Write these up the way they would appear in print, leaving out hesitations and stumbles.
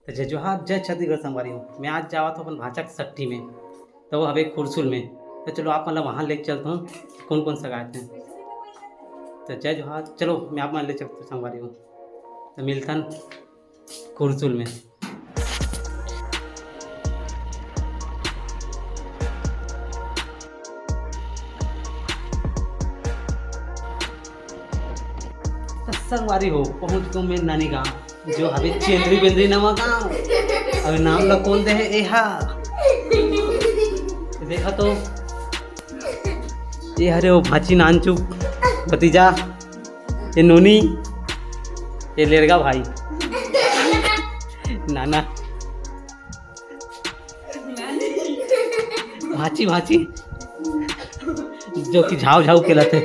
तो जय जोहार जय छत्तीसगढ़ संगवारी हूँ। मैं आज जावा था अपन भाचा की सट्टी में, तो वो हवे खुरसुल में। तो चलो आप मतलब वहाँ ले चलता हूँ कौन कौन सा गाए थे। तो जय जोहार, चलो मैं आप मान ले चलता हूँ संगवारी हूँ। तो मिलथन खुरसुल में। संगवारी हो पहुँच गो मैं नानी गाँव, जो हवे चेंद्री बेंद्री नवा गाँव। अब नाम ला कौन दे है एहा, देखा तो ये हरे वो भाची नानचू भतीजा, ये नोनी, ये लेरगा भाई नाना, भाची भाची जो कि झाव झाव के लते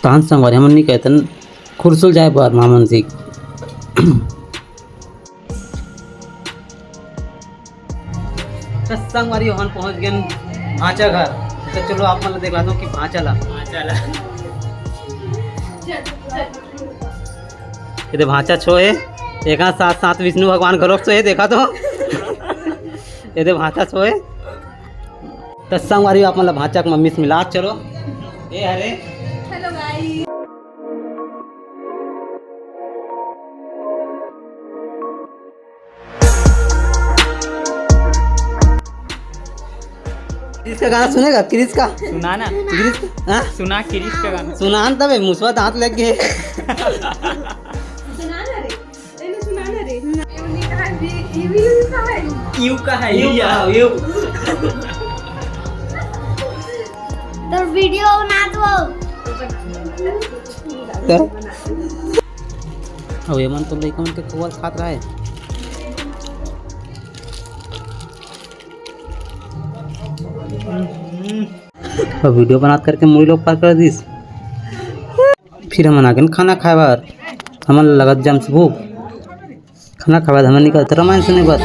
तान संगवारी हमन नहीं कहते खुरसुल जाए बार मामन सिंह। संगवारी हम पहुंच गए भाचा घर। तो चलो आप मतलब देखा दो कि भाचा ला ये भाचा छो है एक साथ साथ विष्णु भगवान घरोक छो है, देखा तो ये भाचा छो है। तो संगवारी आप मतलब भाचा के मम्मी से मिला चलो। ए अरे हेलो गाइस, क्रिस का गाना सुनेगा? क्रिस का सुना ना, क्रिस का हाँ? सुना क्रिस का गाना। सुनान तबे मुसवा दांत लग गए। सुना ना रे, मैंने सुना ना रे। ये कहा ये भी कहा है, यू का है यू या यू तो वीडियो बना दो। अब ये मन तो लइका मन के खोवल खात रहा है। अब वीडियो बना करके मुड़ी लोग पार कर दीस। फिर हम आगे खाना खाए बार हमन लगत जम से भूख। खाना खाए बाद हमन निकलते रामायण सुने बार।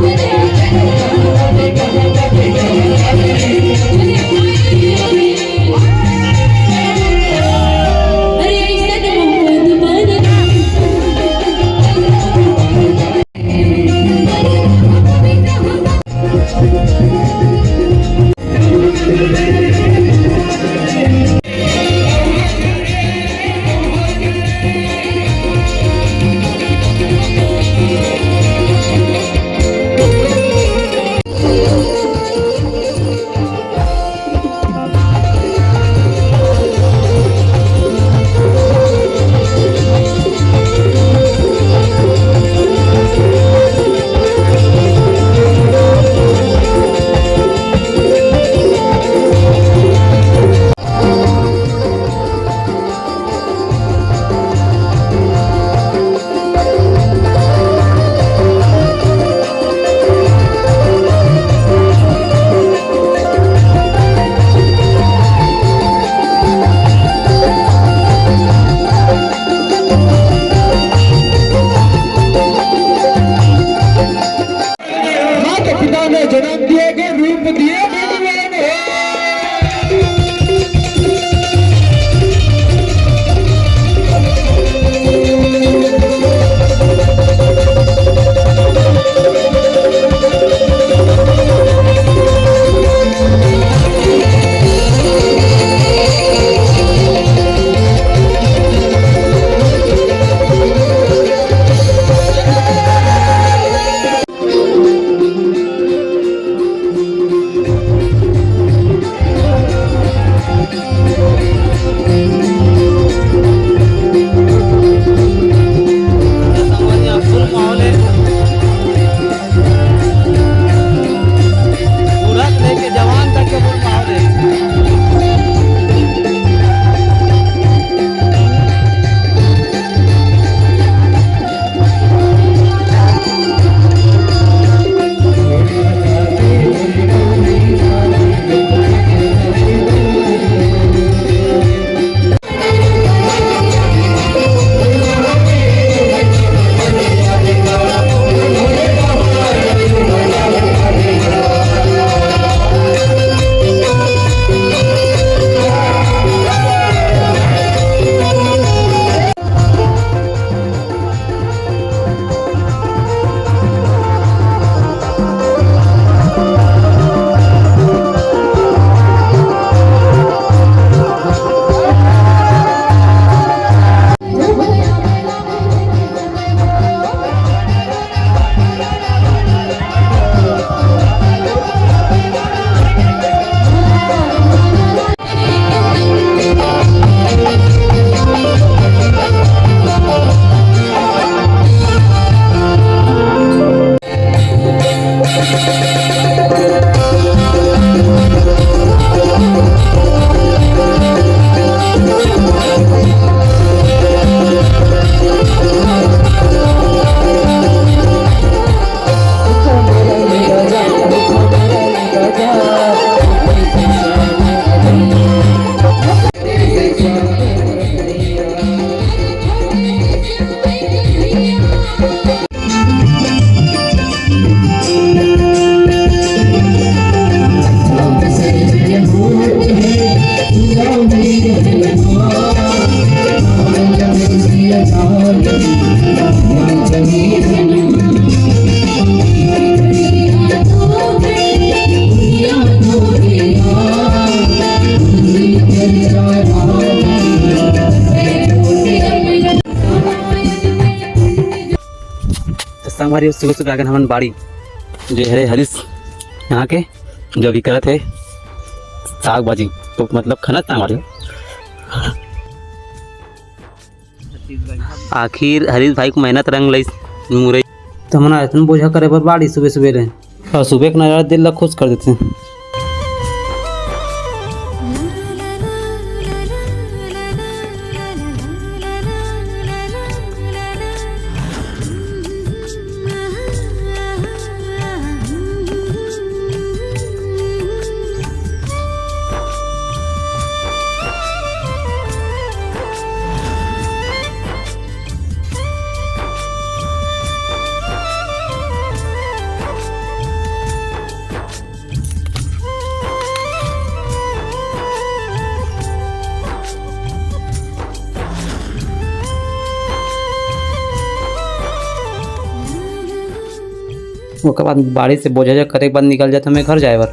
Oh, संगवारी सुबह सुबह आगे हमन बाड़ी जो हरे हरीश यहाँ के जो अभी करत है साग भाजी तो मतलब खाना संगवारी आखिर हरीश भाई को मेहनत रंग लई मुरई तो हमन इतना बोझा करे पर बाड़ी सुबह सुबह रहे और सुबह का नज़ारा दिल ला खुश कर देते हैं। उसके बाद बाड़ी से बोझा जा करे के बाद निकल जाता मैं घर जाए बार।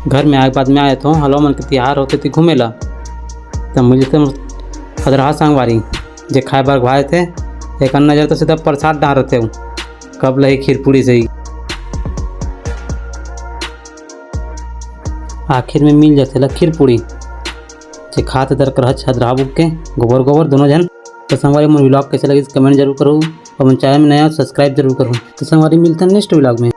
घर में आए बाद में आए तो हलवा मन के तिहार होते थे घूमेला तब मुझे तो खदरहा संगवारी जे खाए बार भाए थे एक नज़र तो सीधा प्रसाद डाल रहे थे कब लही खीर पूरी से ही आखिर में मिल जाते ला खीर पूरी जे खाते दर कर हदरा बुक के गोबर गोबर दोनों जन। तो संगवारी मन व्लॉग कैसे लगे कमेंट जरूर करो और मन चैनल में नया सब्सक्राइब जरूर करो। तो संगवारी मिलते हैं नेक्स्ट व्लॉग में।